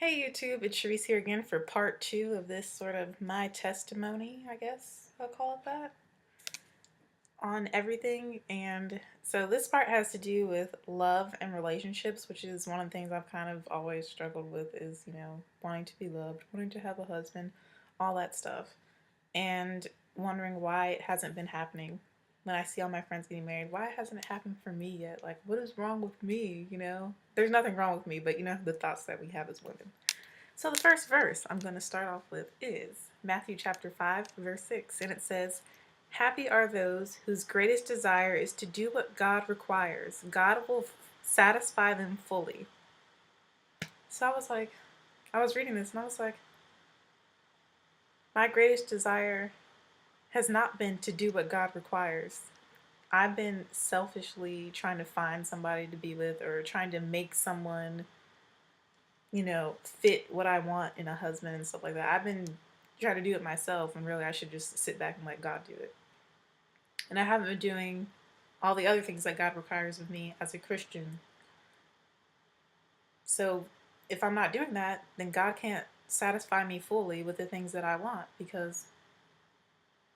Hey YouTube, it's Sharice here again for part two of this sort of my testimony, I guess I'll call it that, on everything. And so this part has to do with love and relationships, which is one of the things I've kind of always struggled with is, wanting to be loved, wanting to have a husband, all that stuff. And wondering why it hasn't been happening. When I see all my friends getting married, why hasn't it happened for me yet? Like, what is wrong with me, There's nothing wrong with me, but the thoughts that we have as women. So the first verse I'm going to start off with is Matthew chapter 5, verse 6, and it says, "Happy are those whose greatest desire is to do what God requires. God will satisfy them fully." So I was reading this and I was like, my greatest desire has not been to do what God requires. I've been selfishly trying to find somebody to be with or trying to make someone fit what I want in a husband and stuff like that. I've been trying to do it myself, and really I should just sit back and let God do it. And I haven't been doing all the other things that God requires of me as a Christian. So if I'm not doing that, then God can't satisfy me fully with the things that I want, because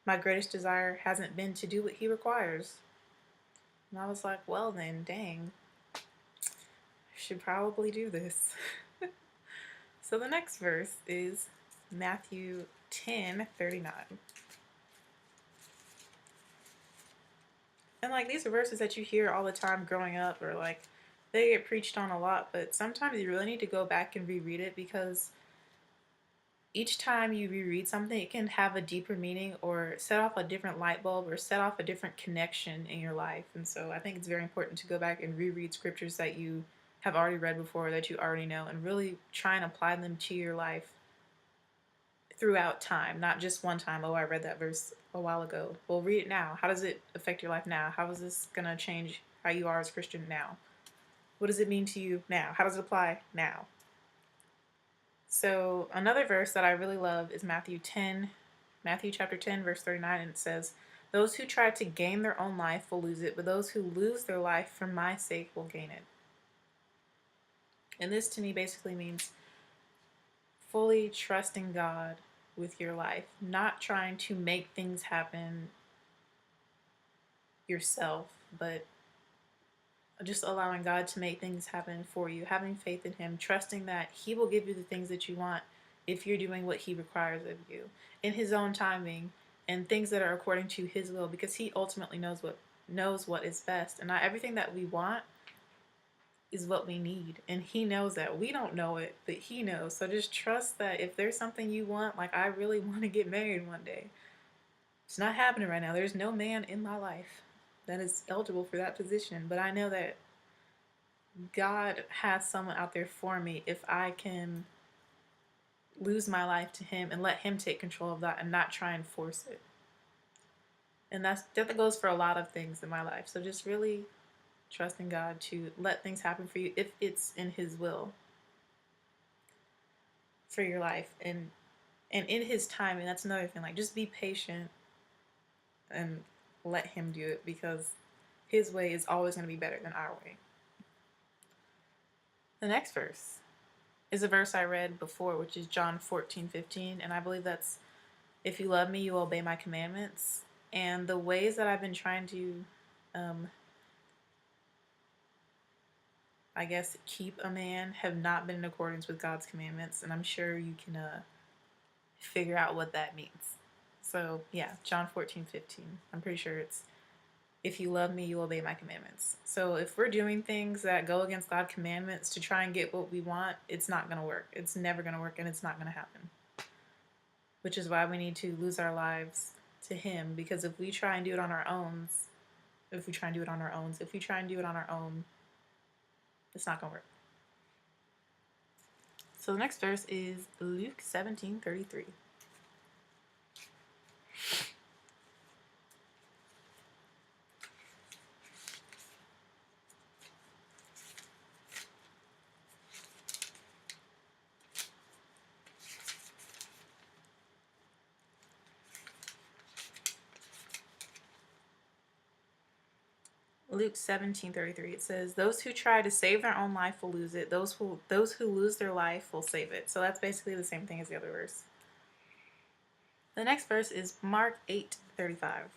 my greatest desire hasn't been to do what He requires. And I was like, well then, dang, I should probably do this. So the next verse is Matthew 10:39. And like these are verses that you hear all the time growing up, or like they get preached on a lot, but sometimes you really need to go back and reread it, because each time you reread something, it can have a deeper meaning or set off a different light bulb or set off a different connection in your life. And so I think it's very important to go back and reread scriptures that you have already read before, that you already know, and really try and apply them to your life throughout time, not just one time. Oh, I read that verse a while ago. Well, read it now. How does it affect your life now? How is this going to change how you are as a Christian now? What does it mean to you now? How does it apply now? So another verse that I really love is Matthew chapter 10, verse 39, and it says, "Those who try to gain their own life will lose it, but those who lose their life for my sake will gain it." And this to me basically means fully trusting God with your life, not trying to make things happen yourself, but just allowing God to make things happen for you, having faith in Him, trusting that He will give you the things that you want if you're doing what He requires of you in His own timing, and things that are according to His will, because He ultimately knows what is best, and not everything that we want is what we need, and He knows that. We don't know it, but He knows. So just trust that if there's something you want, like I really want to get married one day. It's not happening right now. There's no man in my life that is eligible for that position, but I know that God has someone out there for me if I can lose my life to Him and let Him take control of that and not try and force it. And that goes for a lot of things in my life. So just really trusting God to let things happen for you if it's in His will for your life, and in His time. And that's another thing. Like, just be patient and let Him do it, because His way is always going to be better than our way. The next verse is a verse I read before, which is John 14:15, and I believe that's, "If you love me, you will obey my commandments." And the ways that I've been trying to, I guess, keep a man have not been in accordance with God's commandments, and I'm sure you can figure out what that means. So yeah, John 14:15. I'm pretty sure it's, "If you love me, you will obey my commandments." So if we're doing things that go against God's commandments to try and get what we want, it's not going to work. It's never going to work, and it's not going to happen. Which is why we need to lose our lives to Him, because if we try and do it on our own, if we try and do it on our own, it's not going to work. So the next verse is Luke 17:33. Luke 17:33. It says, "Those who try to save their own life will lose it. Those who lose their life will save it." So that's basically the same thing as the other verse. The next verse is Mark 8:35.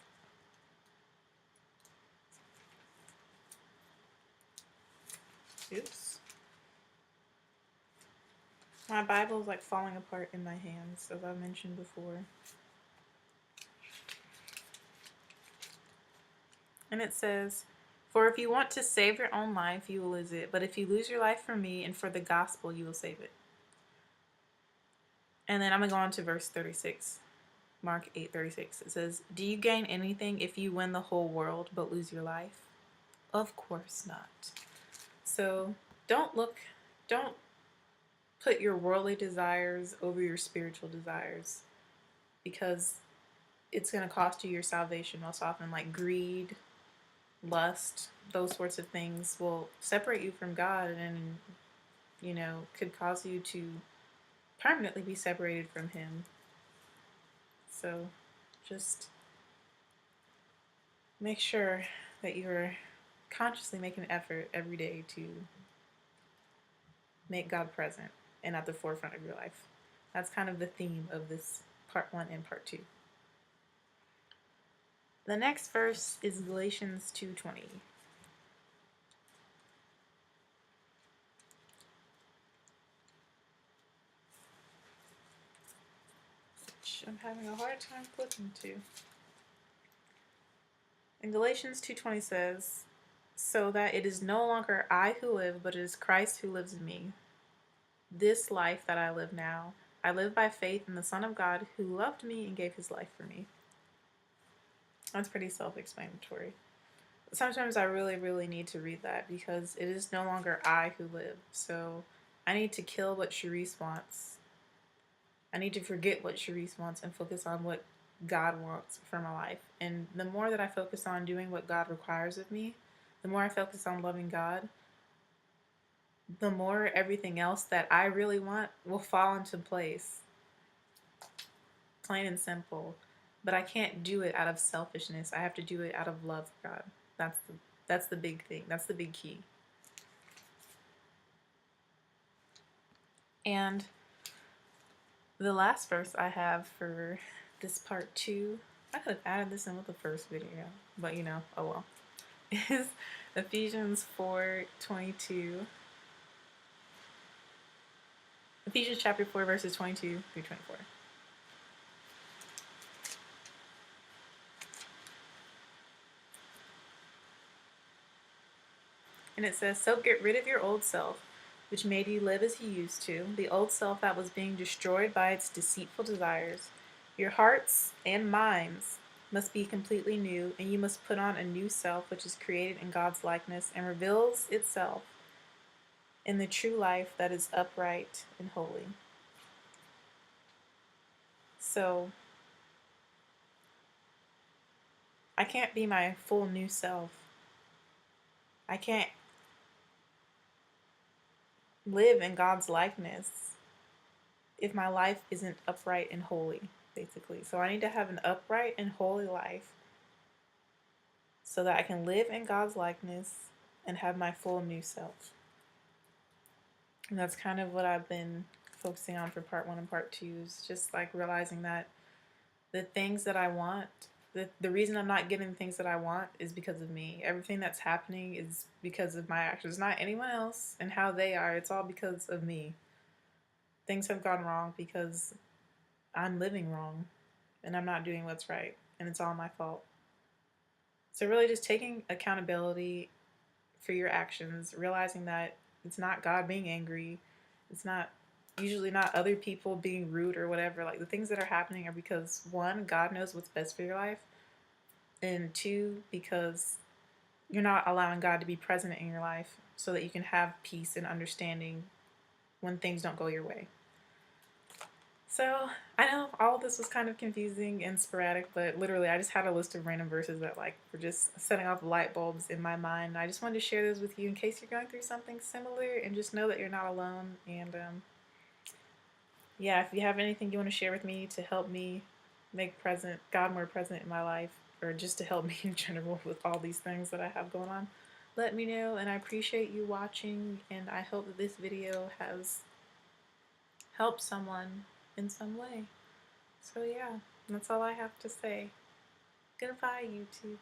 Oops. My Bible is like falling apart in my hands, as I mentioned before. And it says, "For if you want to save your own life, you will lose it. But if you lose your life for me and for the gospel, you will save it." And then I'm going to go on to verse 36. Mark 8:36. It says, "Do you gain anything if you win the whole world but lose your life? Of course not." So don't put your worldly desires over your spiritual desires, because it's going to cost you your salvation most often. Like greed, lust, those sorts of things will separate you from God, and could cause you to permanently be separated from Him. So just make sure that you're consciously making an effort every day to make God present and at the forefront of your life. That's kind of the theme of this part 1 and part 2. The next verse is Galatians 2:20. Which I'm having a hard time flipping to. And Galatians 2:20 says, "So that it is no longer I who live, but it is Christ who lives in me. This life that I live now, I live by faith in the Son of God who loved me and gave His life for me." That's pretty self-explanatory. Sometimes I really, really need to read that, because it is no longer I who live. So I need to kill what Charisse wants. I need to forget what Charisse wants and focus on what God wants for my life. And the more that I focus on doing what God requires of me, the more I focus on loving God, the more everything else that I really want will fall into place. Plain and simple. But I can't do it out of selfishness. I have to do it out of love for God. That's the big thing. That's the big key. And the last verse I have for this part 2, I could have added this in with the first video, but oh well, is Ephesians 4:22. Ephesians chapter 4, verses 22 through 24. And it says, "So get rid of your old self, which made you live as you used to, the old self that was being destroyed by its deceitful desires. Your hearts and minds must be completely new, and you must put on a new self, which is created in God's likeness and reveals itself in the true life that is upright and holy." So I can't be my full new self. I can't live in God's likeness if my life isn't upright and holy, basically. So I need to have an upright and holy life so that I can live in God's likeness and have my full new self. And that's kind of what I've been focusing on for part 1 and part 2, is just like realizing that the things that I want, the reason I'm not getting the things that I want is because of me. Everything that's happening is because of my actions, not anyone else and how they are. It's all because of me. Things have gone wrong because I'm living wrong and I'm not doing what's right, and it's all my fault. So really just taking accountability for your actions, realizing that it's not God being angry, it's not usually not other people being rude or whatever. Like, the things that are happening are because, 1, God knows what's best for your life, and 2, because you're not allowing God to be present in your life so that you can have peace and understanding when things don't go your way. So I know all of this was kind of confusing and sporadic, but literally I just had a list of random verses that were just setting off light bulbs in my mind. I just wanted to share those with you in case you're going through something similar, and just know that you're not alone. And yeah, if you have anything you want to share with me to help me make God more present in my life, or just to help me in general with all these things that I have going on, let me know. And I appreciate you watching, and I hope that this video has helped someone in some way. So yeah, that's all I have to say. Goodbye, YouTube.